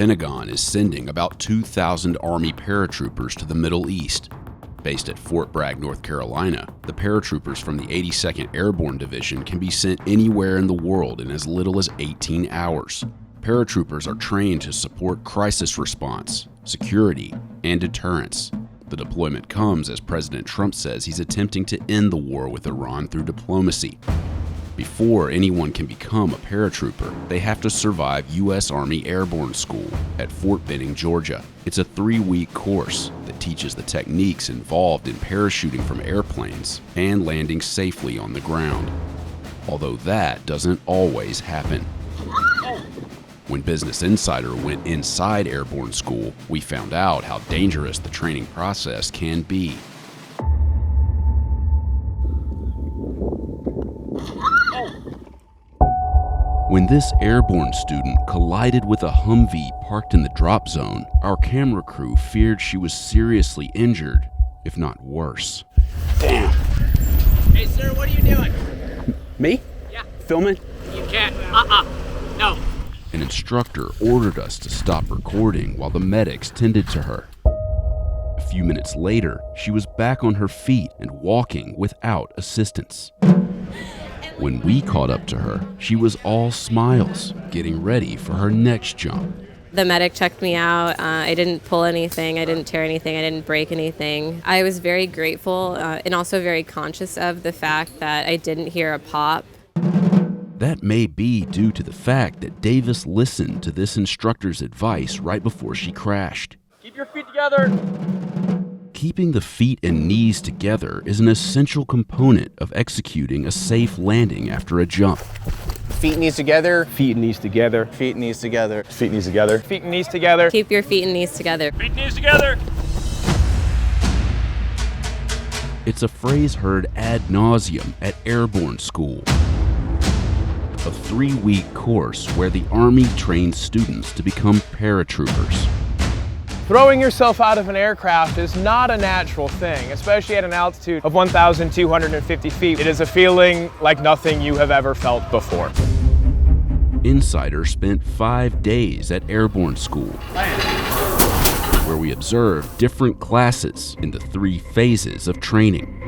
Pentagon is sending about 2,000 Army paratroopers to the Middle East. Based at Fort Bragg, North Carolina, the paratroopers from the 82nd Airborne Division can be sent anywhere in the world in as little as 18 hours. Paratroopers are trained to support crisis response, security, and deterrence. The deployment comes as President Trump says he's attempting to end the war with Iran through diplomacy. Before anyone can become a paratrooper, they have to survive US Army Airborne School at Fort Benning, Georgia. It's a 3-week course that teaches the techniques involved in parachuting from airplanes and landing safely on the ground. Although that doesn't always happen. When Business Insider went inside Airborne School, we found out how dangerous the training process can be. When this airborne student collided with a Humvee parked in the drop zone, our camera crew feared she was seriously injured, if not worse. Damn. Hey, sir, what are you doing? Me? Yeah. Filming? You can't. No. An instructor ordered us to stop recording while the medics tended to her. A few minutes later, she was back on her feet and walking without assistance. When we caught up to her, she was all smiles, getting ready for her next jump. The medic checked me out. I didn't pull anything. I didn't tear anything. I didn't break anything. I was very grateful and also very conscious of the fact that I didn't hear a pop. That may be due to the fact that Davis listened to this instructor's advice right before she crashed. Keep your feet together. Keeping the feet and knees together is an essential component of executing a safe landing after a jump. Feet and knees together. Feet and knees together. Feet and knees together. Feet and knees together. Feet and knees together. Keep your feet and knees together. Feet and knees together. It's a phrase heard ad nauseum at Airborne School, a 3-week course where the Army trains students to become paratroopers. Throwing yourself out of an aircraft is not a natural thing, especially at an altitude of 1,250 feet. It is a feeling like nothing you have ever felt before. Insider spent 5 days at Airborne School, where we observed different classes in the 3 phases of training.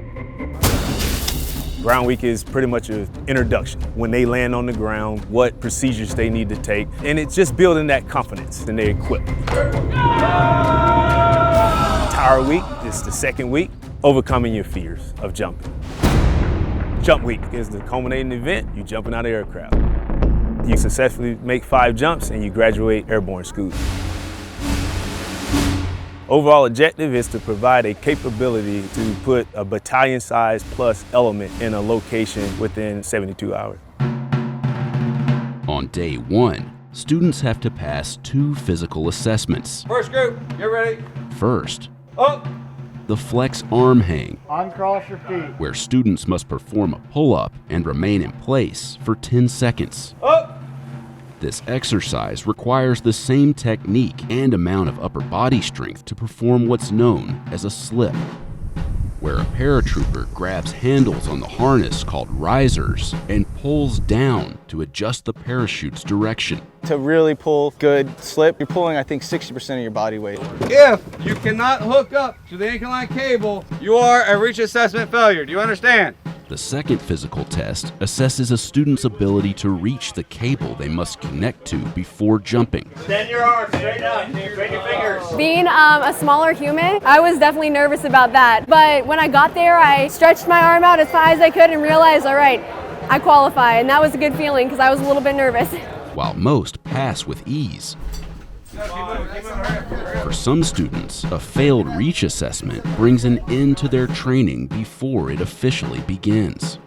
Ground week is pretty much an introduction. When they land on the ground, what procedures they need to take, and it's just building that confidence in their equipment. Tower week is the second week, overcoming your fears of jumping. Jump week is the culminating event, you jumping out of the aircraft. You successfully make 5 jumps and you graduate Airborne School. Overall objective is to provide a capability to put a battalion-sized plus element in a location within 72 hours. On day 1, students have to pass 2 physical assessments. First group, get ready. First, Up. the flex arm hang, Uncross your feet. where students must perform a pull-up and remain in place for 10 seconds. Up. This exercise requires the same technique and amount of upper body strength to perform what's known as a slip, where a paratrooper grabs handles on the harness called risers and pulls down to adjust the parachute's direction. To really pull good slip, you're pulling, I think, 60% of your body weight. If you cannot hook up to the incline cable, you are a reach assessment failure. Do you understand? The second physical test assesses a student's ability to reach the cable they must connect to before jumping. Extend your arms straight up. Straight your fingers. Being a smaller human, I was definitely nervous about that. But when I got there, I stretched my arm out as far as I could and realized, all right, I qualify. And that was a good feeling because I was a little bit nervous. While most pass with ease, for some students, a failed reach assessment brings an end to their training before it officially begins.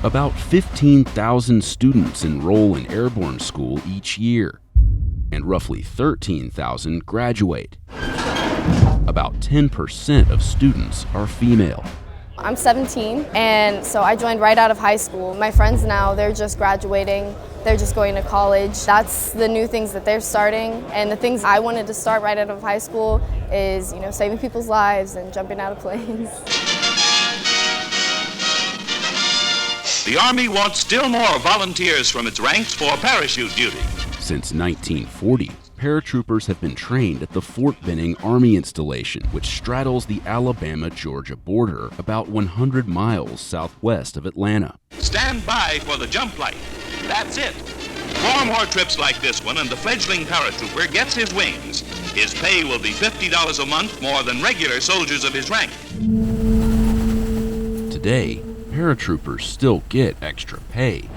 About 15,000 students enroll in Airborne School each year, and roughly 13,000 graduate. About 10% of students are female. I'm 17, and so I joined right out of high school. My friends now, they're just graduating. They're just going to college. That's the new things that they're starting. And the things I wanted to start right out of high school is, saving people's lives and jumping out of planes. The Army wants still more volunteers from its ranks for parachute duty. Since 1940, paratroopers have been trained at the Fort Benning Army installation, which straddles the Alabama-Georgia border about 100 miles southwest of Atlanta. Stand by for the jump light. That's it. 4 more trips like this one and the fledgling paratrooper gets his wings. His pay will be $50 a month more than regular soldiers of his rank. Today, paratroopers still get extra pay.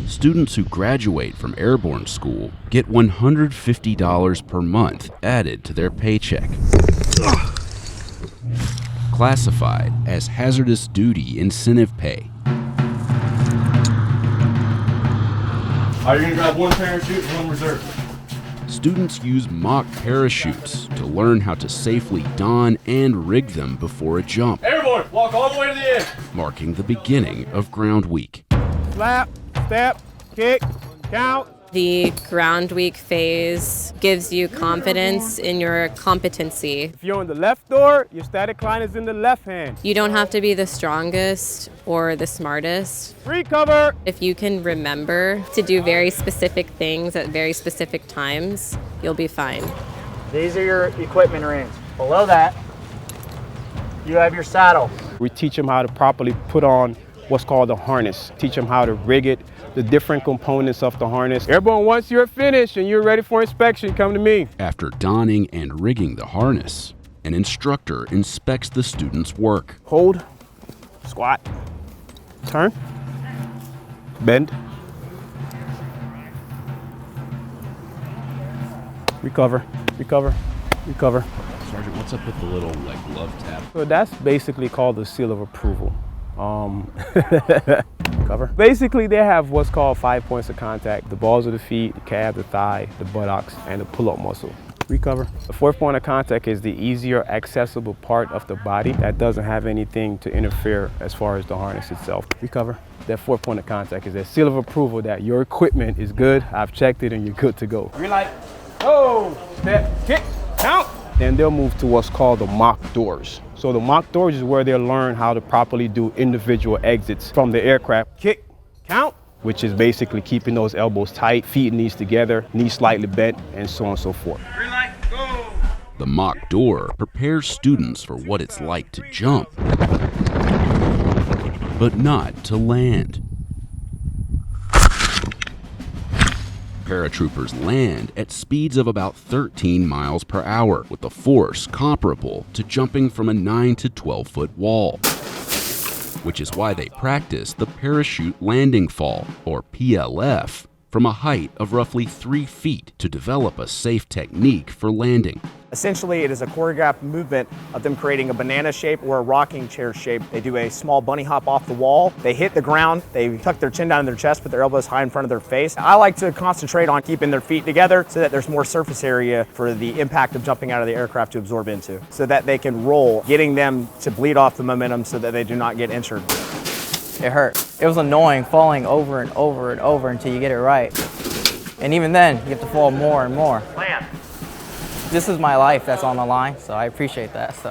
Students who graduate from Airborne School get $150 per month added to their paycheck. Classified as hazardous duty incentive pay. Are you gonna grab one parachute and one reserve? Students use mock parachutes to learn how to safely don and rig them before a jump, Airborne, walk all the way to the end. marking the beginning of Ground Week. Slap, step, kick, count. The ground week phase gives you confidence in your competency. If you're on the left door, your static line is in the left hand. You don't have to be the strongest or the smartest. Recover. If you can remember to do very specific things at very specific times, you'll be fine. These are your equipment rings. Below that, you have your saddle. We teach them how to properly put on what's called a harness. Teach them how to rig it, the different components of the harness. Airborne, once you're finished and you're ready for inspection, come to me. After donning and rigging the harness, an instructor inspects the student's work. Hold, squat, turn, bend, recover, recover, recover. Sergeant, what's up with the little glove tap? So that's basically called the seal of approval. Cover. Basically, they have what's called 5 points of contact: the balls of the feet, the calf, the thigh, the buttocks, and the pull-up muscle. Recover. The 4th point of contact is the easier accessible part of the body that doesn't have anything to interfere as far as the harness itself. Recover. That 4th point of contact is that seal of approval that your equipment is good, I've checked it, and you're good to go. Green light. Oh, step, kick, count. Then they'll move to what's called the mock doors. So the mock doors is where they'll learn how to properly do individual exits from the aircraft. Kick, count. Which is basically keeping those elbows tight, feet and knees together, knees slightly bent, and so on and so forth. Green light, go. The mock door prepares students for what it's like to jump, but not to land. Paratroopers land at speeds of about 13 miles per hour with a force comparable to jumping from a 9 to 12-foot wall, which is why they practice the parachute landing fall, or PLF, from a height of roughly 3 feet to develop a safe technique for landing. Essentially, it is a choreographed movement of them creating a banana shape or a rocking chair shape. They do a small bunny hop off the wall. They hit the ground. They tuck their chin down in their chest, put their elbows high in front of their face. I like to concentrate on keeping their feet together so that there's more surface area for the impact of jumping out of the aircraft to absorb into, so that they can roll, getting them to bleed off the momentum so that they do not get injured. It hurt. It was annoying falling over and over and over until you get it right. And even then, you have to fall more and more. Land. This is my life that's on the line, so I appreciate that. So.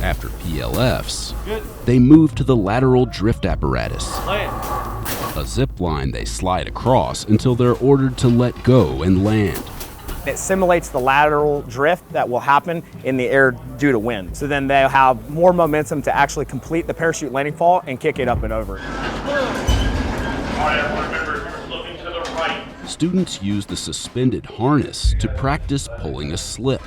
After PLFs, they move to the lateral drift apparatus, a zip line they slide across until they're ordered to let go and land. It simulates the lateral drift that will happen in the air due to wind. So then they'll have more momentum to actually complete the parachute landing fall and kick it up and over. Students use the suspended harness to practice pulling a slip.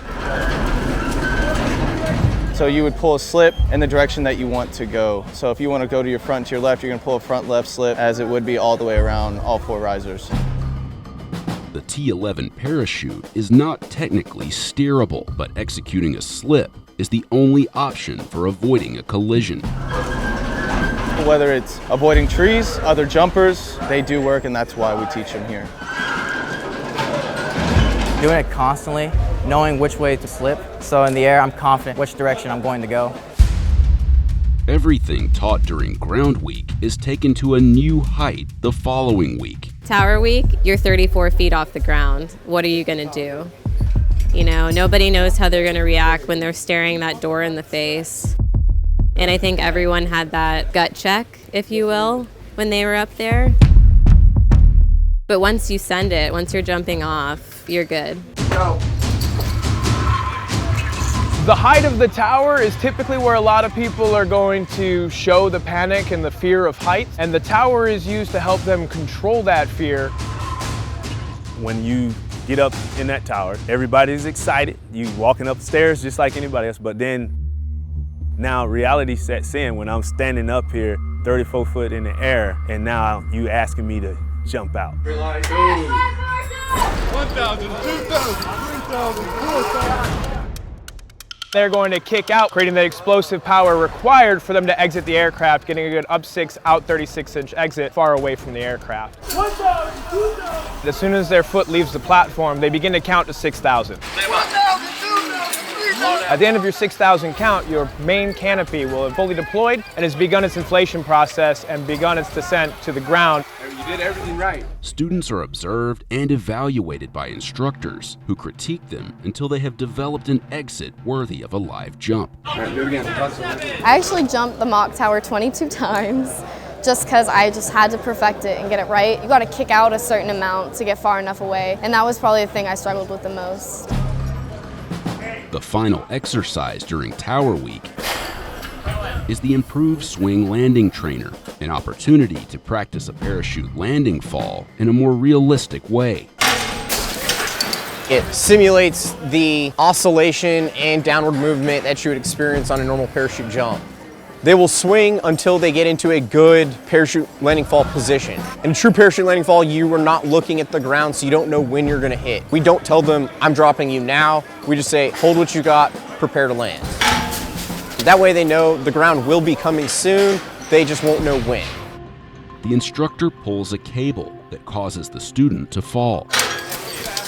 So you would pull a slip in the direction that you want to go. So if you want to go to your front, to your left, you're going to pull a front left slip, as it would be all the way around all 4 risers. The T-11 parachute is not technically steerable, but executing a slip is the only option for avoiding a collision. Whether it's avoiding trees, other jumpers, they do work, and that's why we teach them here. Doing it constantly, knowing which way to slip. So in the air, I'm confident which direction I'm going to go. Everything taught during Ground Week is taken to a new height the following week. Tower week, you're 34 feet off the ground. What are you going to do? You know, nobody knows how they're going to react when they're staring that door in the face. And I think everyone had that gut check, if you will, when they were up there. But once you send it, once you're jumping off, you're good. Go. The height of the tower is typically where a lot of people are going to show the panic and the fear of heights, and the tower is used to help them control that fear. When you get up in that tower, everybody's excited. You walking up the stairs just like anybody else, but then now reality sets in when I'm standing up here 34 foot in the air, and now you asking me to jump out. 1,000, 2,000, 3,000, 4,000. They're going to kick out, creating the explosive power required for them to exit the aircraft, getting a good up 6, out 36-inch exit far away from the aircraft. 1,000, 2,000. As soon as their foot leaves the platform, they begin to count to 6,000. 1,000, 2,000, 3,000. At the end of your 6,000 count, your main canopy will have fully deployed and has begun its inflation process and begun its descent to the ground. You did everything right. Students are observed and evaluated by instructors who critique them until they have developed an exit worthy of a live jump. All right, do it again. I actually jumped the mock tower 22 times just because I just had to perfect it and get it right. You got to kick out a certain amount to get far enough away, and that was probably the thing I struggled with the most. The final exercise during Tower Week is the improved swing landing trainer, an opportunity to practice a parachute landing fall in a more realistic way. It simulates the oscillation and downward movement that you would experience on a normal parachute jump. They will swing until they get into a good parachute landing fall position. In a true parachute landing fall, you are not looking at the ground, so you don't know when you're gonna hit. We don't tell them, I'm dropping you now. We just say, hold what you got, prepare to land. That way they know the ground will be coming soon, they just won't know when. The instructor pulls a cable that causes the student to fall.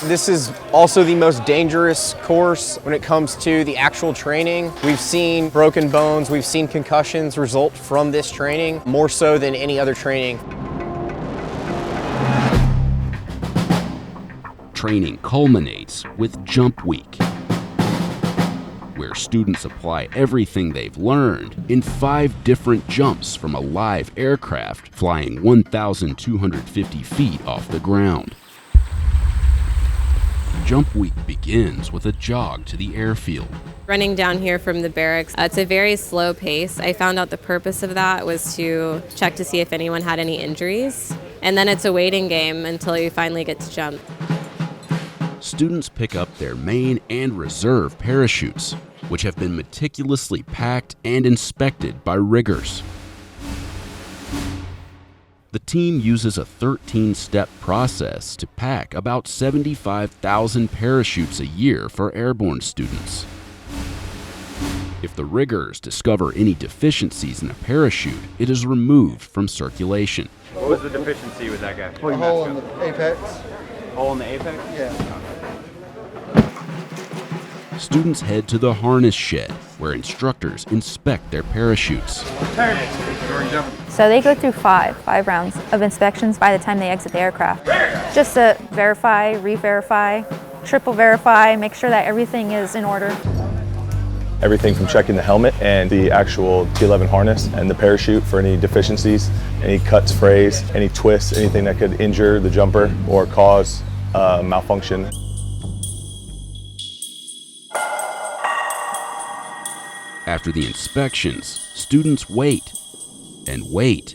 This is also the most dangerous course when it comes to the actual training. We've seen broken bones, we've seen concussions result from this training, more so than any other training. Training culminates with Jump Week, where students apply everything they've learned in 5 different jumps from a live aircraft flying 1,250 feet off the ground. Jump Week begins with a jog to the airfield. Running down here from the barracks, it's a very slow pace. I found out the purpose of that was to check to see if anyone had any injuries. And then it's a waiting game until you finally get to jump. Students pick up their main and reserve parachutes, which have been meticulously packed and inspected by riggers. The team uses a 13-step process to pack about 75,000 parachutes a year for airborne students. If the riggers discover any deficiencies in a parachute, it is removed from circulation. What was the deficiency with that guy? A hole in the apex. Hole in the apex? Yeah. Students head to the harness shed, where instructors inspect their parachutes. So they go through five rounds of inspections by the time they exit the aircraft. Just to verify, re-verify, triple verify, make sure that everything is in order. Everything from checking the helmet and the actual T11 harness and the parachute for any deficiencies, any cuts, frays, any twists, anything that could injure the jumper or cause malfunction. After the inspections, students wait and wait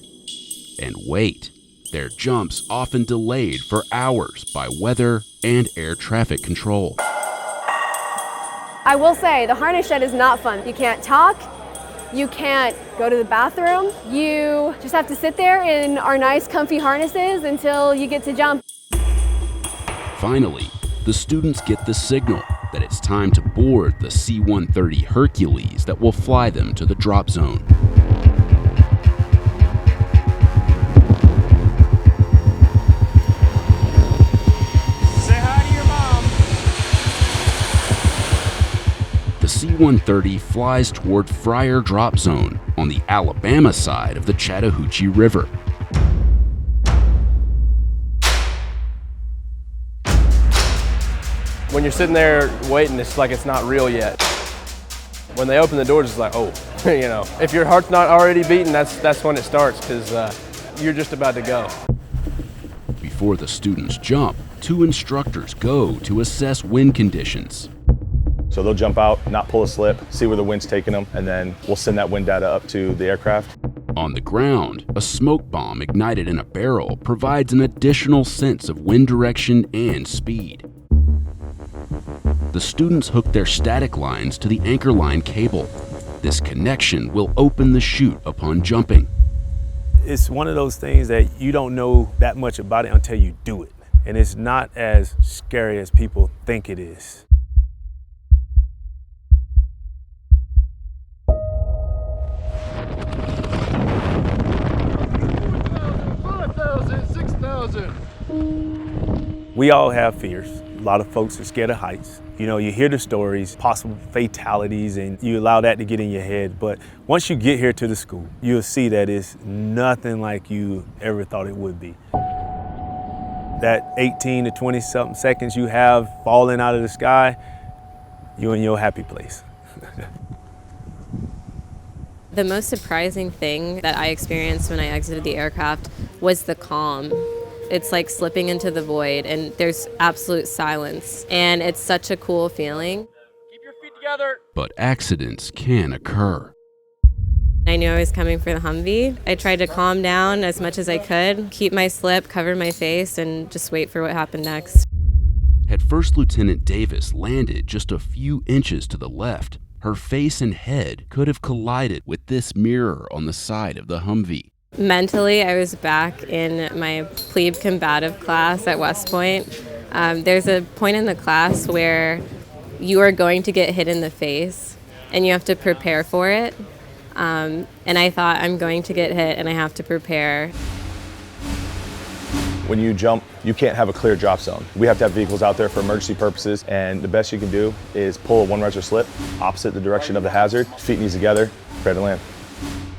and wait. Their jumps often delayed for hours by weather and air traffic control. I will say the harness shed is not fun. You can't talk, you can't go to the bathroom, you just have to sit there in our nice comfy harnesses until you get to jump. Finally, the students get the signal that it's time to board the C-130 Hercules that will fly them to the drop zone. Say hi to your mom. The C-130 flies toward Fryer Drop Zone on the Alabama side of the Chattahoochee River. When you're sitting there waiting, it's like it's not real yet. When they open the doors, it's like, oh, You know, if your heart's not already beating, that's when it starts, because you're just about to go. Before the students jump, 2 instructors go to assess wind conditions. So they'll jump out, not pull a slip, see where the wind's taking them, and then we'll send that wind data up to the aircraft. On the ground, a smoke bomb ignited in a barrel provides an additional sense of wind direction and speed. The students hook their static lines to the anchor line cable. This connection will open the chute upon jumping. It's one of those things that you don't know that much about it until you do it. And it's not as scary as people think it is. We all have fears. A lot of folks are scared of heights. You know, you hear the stories, possible fatalities, and you allow that to get in your head. But once you get here to the school, you'll see that it's nothing like you ever thought it would be. That 18 to 20 something seconds you have falling out of the sky, you're in your happy place. The most surprising thing that I experienced when I exited the aircraft was the calm. It's like slipping into the void, and there's absolute silence, and it's such a cool feeling. Keep your feet together. But accidents can occur. I knew I was coming for the Humvee. I tried to calm down as much as I could, keep my slip, cover my face, and just wait for what happened next. Had First Lieutenant Davis landed just a few inches to the left, her face and head could have collided with this mirror on the side of the Humvee. Mentally, I was back in my plebe combative class at West Point. There's a point in the class where you are going to get hit in the face, and you have to prepare for it. And I thought, I'm going to get hit, and I have to prepare. When you jump, you can't have a clear drop zone. We have to have vehicles out there for emergency purposes, and the best you can do is pull a one-riser slip opposite the direction of the hazard, feet knees together, prepare to land.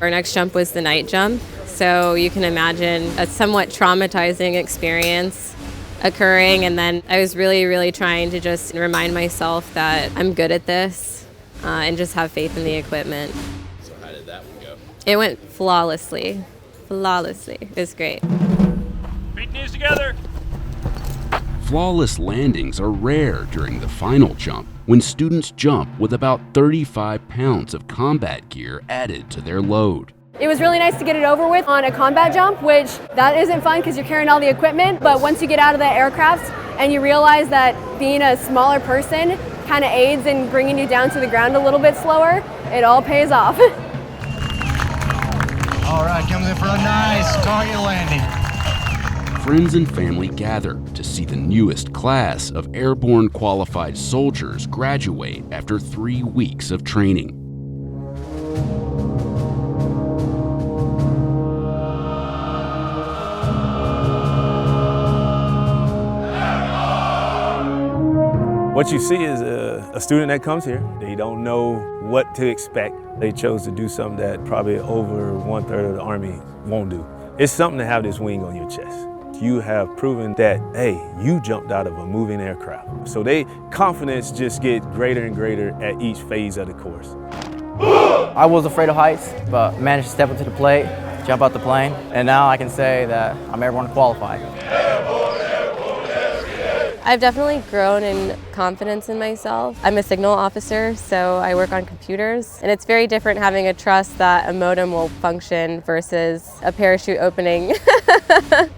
Our next jump was the night jump, so you can imagine a somewhat traumatizing experience occurring, and then I was really trying to just remind myself that I'm good at this and just have faith in the equipment. So how did that one go? It went flawlessly. It was great. Feet knees together. Flawless landings are rare during the final jump, when students jump with about 35 pounds of combat gear added to their load. It was really nice to get it over with on a combat jump, which that isn't fun because you're carrying all the equipment, but once you get out of that aircraft and you realize that being a smaller person kind of aids in bringing you down to the ground a little bit slower, it all pays off. All right, comes in for a nice target landing. Friends and family gather to see the newest class of airborne qualified soldiers graduate after 3 weeks of training. What you see is a student that comes here. They don't know what to expect. They chose to do something that probably over 1/3 of the Army won't do. It's something to have this wing on your chest. You have proven that, hey, you jumped out of a moving aircraft. So their confidence just gets greater and greater at each phase of the course. I was afraid of heights, but managed to step up to the plate, jump out the plane, and now I can say that I'm airborne qualified. I've definitely grown in confidence in myself. I'm a signal officer, so I work on computers, and it's very different having a trust that a modem will function versus a parachute opening.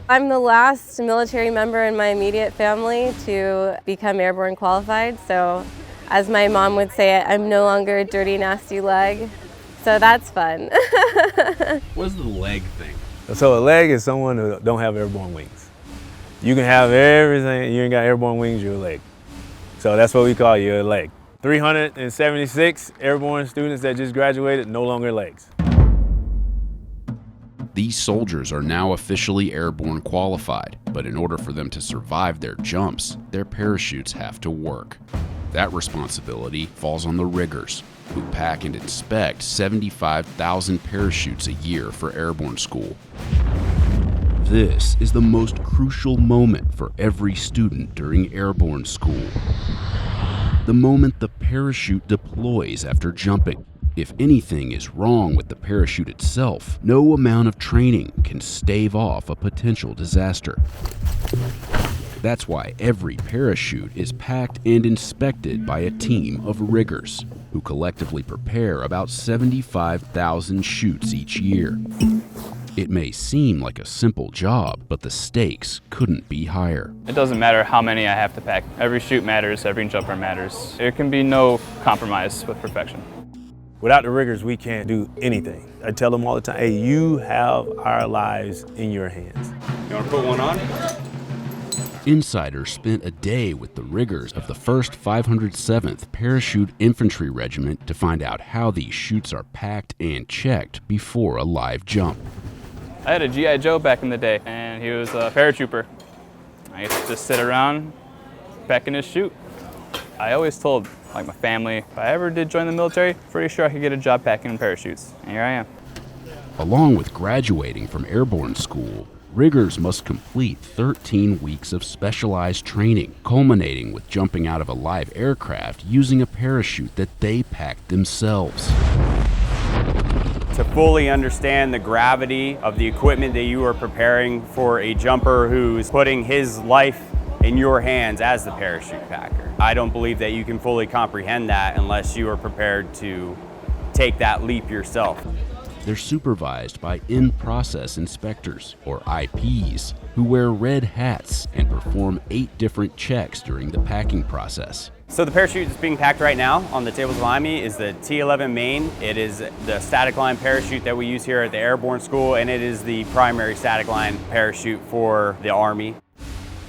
I'm the last military member in my immediate family to become airborne qualified, so as my mom would say it, I'm no longer a dirty, nasty leg, so that's fun. What's the leg thing? So a leg is someone who don't have airborne wings. You can have everything, you ain't got airborne wings, you're a leg. So that's what we call you, a leg. 376 airborne students that just graduated, no longer legs. These soldiers are now officially airborne qualified, but in order for them to survive their jumps, their parachutes have to work. That responsibility falls on the riggers, who pack and inspect 75,000 parachutes a year for airborne school. This is the most crucial moment for every student during airborne school. The moment the parachute deploys after jumping. If anything is wrong with the parachute itself, no amount of training can stave off a potential disaster. That's why every parachute is packed and inspected by a team of riggers who collectively prepare about 75,000 chutes each year. It may seem like a simple job, but the stakes couldn't be higher. It doesn't matter how many I have to pack. Every chute matters, every jumper matters. There can be no compromise with perfection. Without the riggers, we can't do anything. I tell them all the time, hey, you have our lives in your hands. You want to put one on? Insiders spent a day with the riggers of the 1st 507th Parachute Infantry Regiment to find out how these chutes are packed and checked before a live jump. I had a G.I. Joe back in the day, and he was a paratrooper. I used to just sit around packing his chute. I always told my family, if I ever did join the military, pretty sure I could get a job packing parachutes, and here I am. Along with graduating from Airborne School, riggers must complete 13 weeks of specialized training, culminating with jumping out of a live aircraft using a parachute that they packed themselves. To fully understand the gravity of the equipment that you are preparing for a jumper who's putting his life in your hands as the parachute packer. I don't believe that you can fully comprehend that unless you are prepared to take that leap yourself. They're supervised by in-process inspectors, or IPs, who wear red hats and perform 8 different checks during the packing process. So the parachute that's being packed right now on the tables behind me is the T11 main. It is the static line parachute that we use here at the Airborne School, and it is the primary static line parachute for the Army.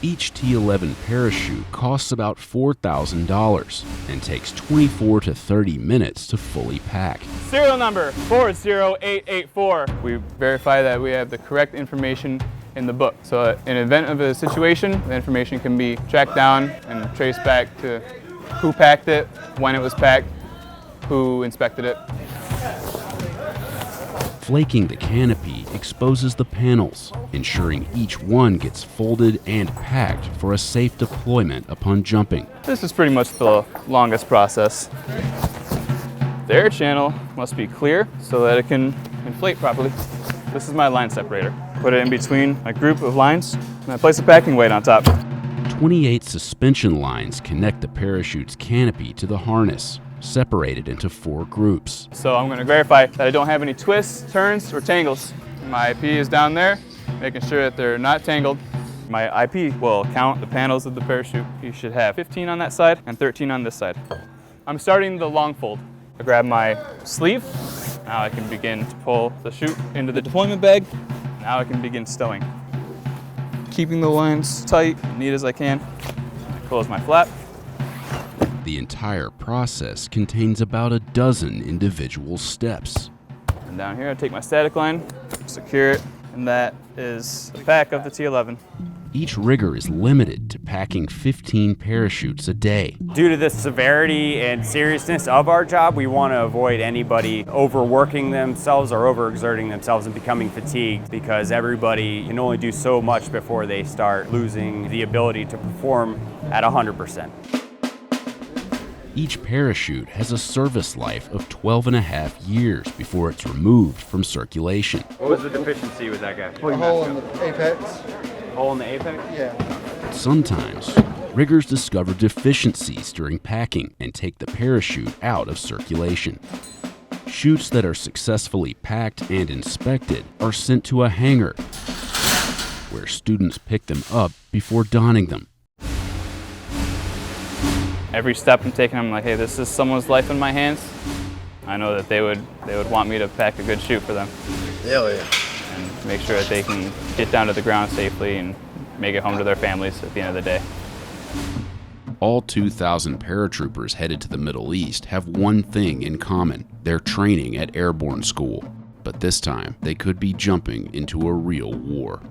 Each T11 parachute costs about $4,000 and takes 24 to 30 minutes to fully pack. Serial number 40884. We verify that we have the correct information in the book. So in event of a situation, the information can be tracked down and traced back to who packed it, when it was packed, who inspected it. Flaking the canopy exposes the panels, ensuring each one gets folded and packed for a safe deployment upon jumping. This is pretty much the longest process. The air channel must be clear so that it can inflate properly. This is my line separator. Put it in between a group of lines, and I place a packing weight on top. 28 suspension lines connect the parachute's canopy to the harness, separated into 4 groups. So I'm going to verify that I don't have any twists, turns, or tangles. My IP is down there, making sure that they're not tangled. My IP will count the panels of the parachute. You should have 15 on that side and 13 on this side. I'm starting the long fold. I grab my sleeve. Now I can begin to pull the chute into the deployment bag. Now I can begin stowing. Keeping the lines tight, neat as I can. I close my flap. The entire process contains about a dozen individual steps. And down here I take my static line, secure it, and that is the pack of the T11. Each rigger is limited to packing 15 parachutes a day. Due to the severity and seriousness of our job, we want to avoid anybody overworking themselves or overexerting themselves and becoming fatigued, because everybody can only do so much before they start losing the ability to perform at 100%. Each parachute has a service life of 12.5 years before it's removed from circulation. What was the deficiency with that guy? A hole in the apex. Hole in the apex? Yeah. Sometimes, riggers discover deficiencies during packing and take the parachute out of circulation. Chutes that are successfully packed and inspected are sent to a hangar, where students pick them up before donning them. Every step I'm taking, I'm like, hey, this is someone's life in my hands. I know that they would want me to pack a good chute for them. Hell yeah. And make sure that they can get down to the ground safely and make it home to their families at the end of the day. All 2,000 paratroopers headed to the Middle East have one thing in common: they're training at Airborne School. But this time, they could be jumping into a real war.